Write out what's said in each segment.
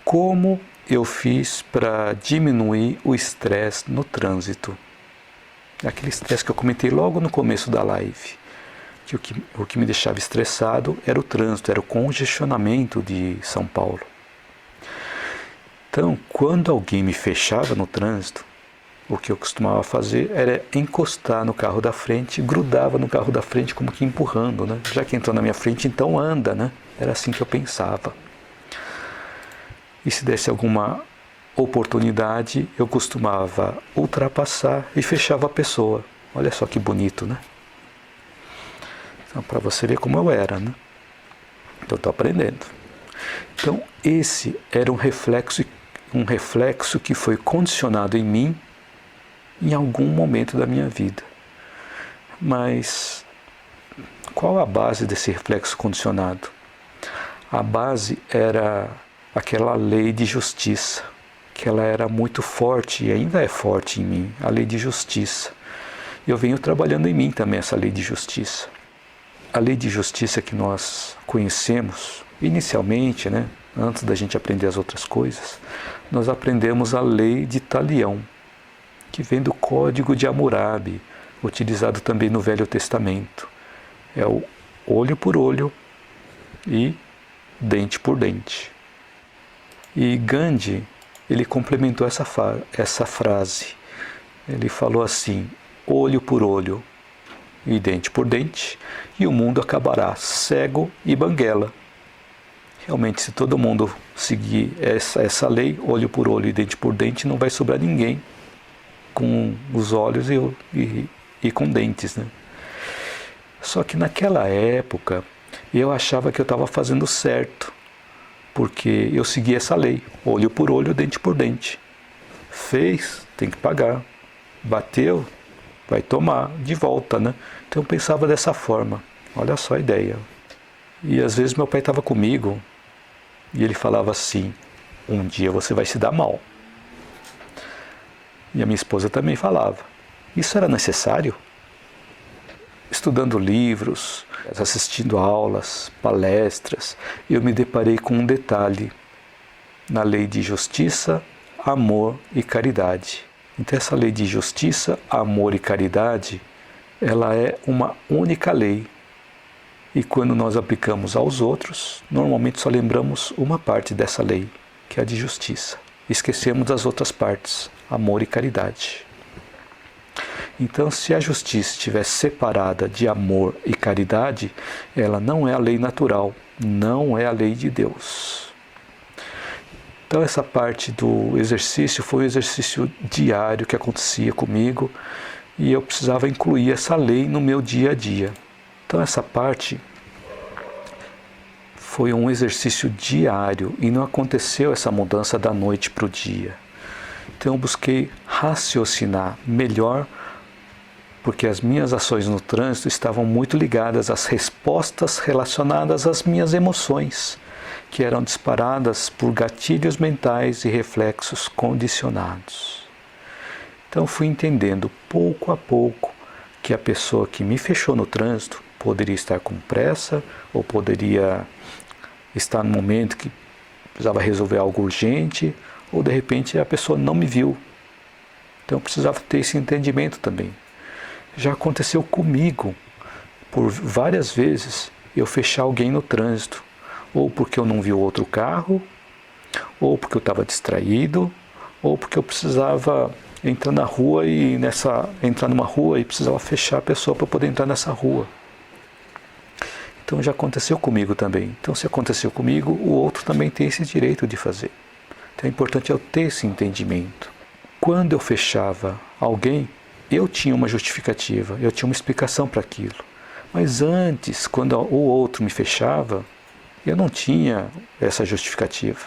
como eu fiz para diminuir o estresse no trânsito. Aquele estresse que eu comentei logo no começo da live. Que o que me deixava estressado era o trânsito, era o congestionamento de São Paulo. Então, quando alguém me fechava no trânsito, o que eu costumava fazer era encostar no carro da frente, grudava no carro da frente como que empurrando, né? Já que entrou na minha frente, então anda, né? Era assim que eu pensava. E se desse alguma oportunidade, eu costumava ultrapassar e fechava a pessoa. Olha só que bonito, né? Então, para você ver como eu era, né? Então, estou aprendendo. Então, esse era um reflexo que foi condicionado em mim em algum momento da minha vida. Mas qual a base desse reflexo condicionado? A base era aquela lei de justiça, que ela era muito forte e ainda é forte em mim, a lei de justiça. Eu venho trabalhando em mim também essa lei de justiça. A lei de justiça que nós conhecemos, inicialmente, né, antes da gente aprender as outras coisas, nós aprendemos a lei de Talião, que vem do Código de Hammurabi, utilizado também no Velho Testamento. É o olho por olho e dente por dente. E Gandhi, ele complementou essa frase. Ele falou assim: olho por olho e dente por dente, e o mundo acabará cego e banguela. Realmente, se todo mundo seguir essa lei, olho por olho e dente por dente, não vai sobrar ninguém com os olhos e com dentes, né? Só que naquela época eu achava que eu estava fazendo certo, porque eu seguia essa lei, olho por olho, dente por dente. Fez, tem que pagar. Bateu, vai tomar de volta, né? Então eu pensava dessa forma. Olha só a ideia. E às vezes meu pai estava comigo e ele falava assim: um dia você vai se dar mal. E a minha esposa também falava: isso era necessário? Estudando livros, assistindo aulas, palestras, eu me deparei com um detalhe na lei de justiça, amor e caridade. Então essa lei de justiça, amor e caridade, ela é uma única lei. E quando nós aplicamos aos outros, normalmente só lembramos uma parte dessa lei, que é a de justiça. Esquecemos das outras partes, amor e caridade. Então, se a justiça estiver separada de amor e caridade, ela não é a lei natural, não é a lei de Deus. Então, essa parte do exercício foi um exercício diário que acontecia comigo e eu precisava incluir essa lei no meu dia a dia. Então, essa parte foi um exercício diário e não aconteceu essa mudança da noite para o dia. Então, eu busquei raciocinar melhor, porque as minhas ações no trânsito estavam muito ligadas às respostas relacionadas às minhas emoções, que eram disparadas por gatilhos mentais e reflexos condicionados. Então fui entendendo pouco a pouco que a pessoa que me fechou no trânsito poderia estar com pressa ou poderia estar no momento que precisava resolver algo urgente ou de repente a pessoa não me viu. Então eu precisava ter esse entendimento também. Já aconteceu comigo, por várias vezes, eu fechar alguém no trânsito, ou porque eu não vi o outro carro, ou porque eu estava distraído, ou porque eu precisava entrar na rua e entrar numa rua e precisava fechar a pessoa para poder entrar nessa rua. Então já aconteceu comigo também. Então se aconteceu comigo, o outro também tem esse direito de fazer. Então é importante eu ter esse entendimento. Quando eu fechava alguém, eu tinha uma justificativa, eu tinha uma explicação para aquilo. Mas antes, quando o outro me fechava, eu não tinha essa justificativa.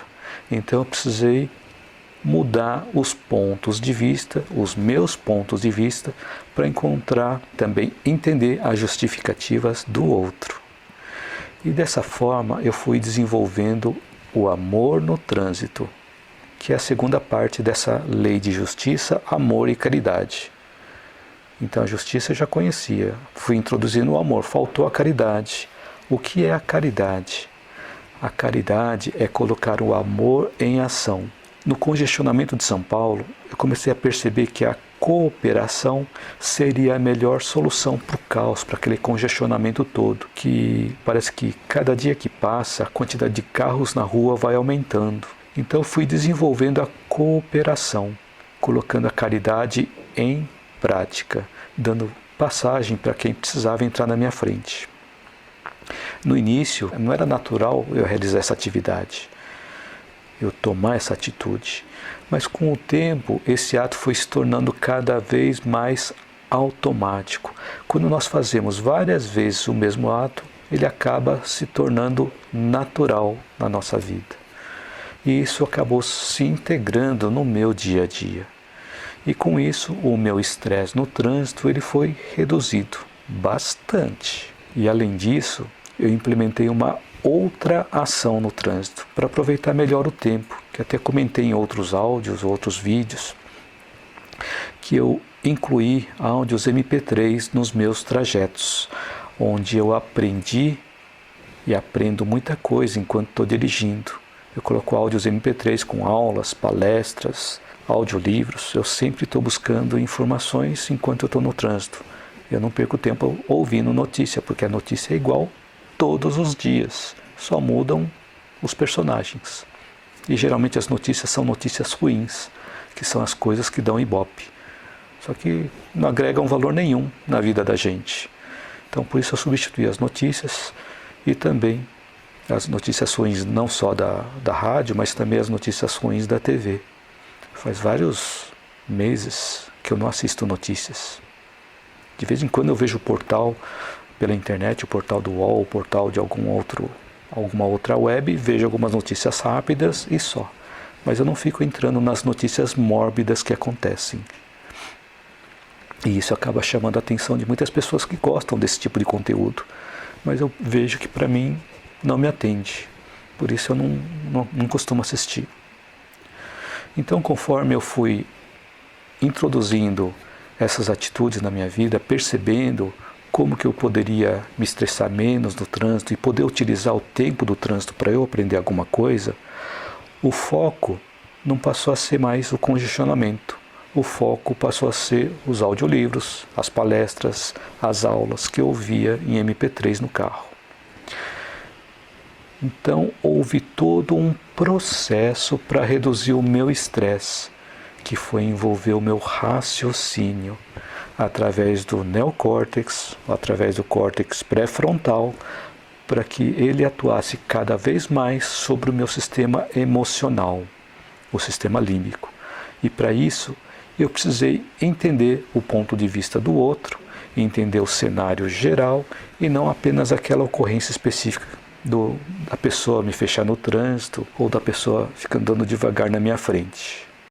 Então eu precisei mudar os pontos de vista, os meus pontos de vista, para encontrar, também entender as justificativas do outro. E dessa forma eu fui desenvolvendo o amor no trânsito, que é a segunda parte dessa lei de justiça, amor e caridade. Então a justiça eu já conhecia, fui introduzindo o amor, faltou a caridade. O que é a caridade? A caridade é colocar o amor em ação. No congestionamento de São Paulo, eu comecei a perceber que a cooperação seria a melhor solução para o caos, para aquele congestionamento todo, que parece que cada dia que passa a quantidade de carros na rua vai aumentando. Então eu fui desenvolvendo a cooperação, colocando a caridade em prática, dando passagem para quem precisava entrar na minha frente. No início, não era natural eu realizar essa atividade, eu tomar essa atitude. Mas com o tempo, esse ato foi se tornando cada vez mais automático. Quando nós fazemos várias vezes o mesmo ato, ele acaba se tornando natural na nossa vida. E isso acabou se integrando no meu dia a dia. E com isso, o meu estresse no trânsito ele foi reduzido bastante. E além disso, eu implementei uma outra ação no trânsito para aproveitar melhor o tempo, que até comentei em outros áudios, outros vídeos, que eu incluí áudios MP3 nos meus trajetos, onde eu aprendi e aprendo muita coisa enquanto estou dirigindo. Eu coloco áudios MP3 com aulas, palestras, audiolivros. Eu sempre estou buscando informações enquanto eu estou no trânsito. Eu não perco tempo ouvindo notícia, porque a notícia é igual todos os dias, só mudam os personagens. E geralmente as notícias são notícias ruins, que são as coisas que dão ibope. Só que não agregam valor nenhum na vida da gente. Então por isso eu substituí as notícias e também as notícias ruins não só da rádio, mas também as notícias ruins da TV. Faz vários meses que eu não assisto notícias. De vez em quando eu vejo o portal pela internet, o portal do UOL, o portal de alguma outra web, vejo algumas notícias rápidas e só. Mas eu não fico entrando nas notícias mórbidas que acontecem. E isso acaba chamando a atenção de muitas pessoas que gostam desse tipo de conteúdo. Mas eu vejo que para mim não me atende. Por isso eu não costumo assistir. Então, conforme eu fui introduzindo essas atitudes na minha vida, percebendo como que eu poderia me estressar menos no trânsito e poder utilizar o tempo do trânsito para eu aprender alguma coisa, o foco não passou a ser mais o congestionamento. O foco passou a ser os audiolivros, as palestras, as aulas que eu ouvia em MP3 no carro. Então houve todo um processo para reduzir o meu estresse, que foi envolver o meu raciocínio, através do neocórtex, através do córtex pré-frontal, para que ele atuasse cada vez mais sobre o meu sistema emocional, o sistema límbico. E para isso, eu precisei entender o ponto de vista do outro, entender o cenário geral e não apenas aquela ocorrência específica da pessoa me fechar no trânsito ou da pessoa ficar andando devagar na minha frente.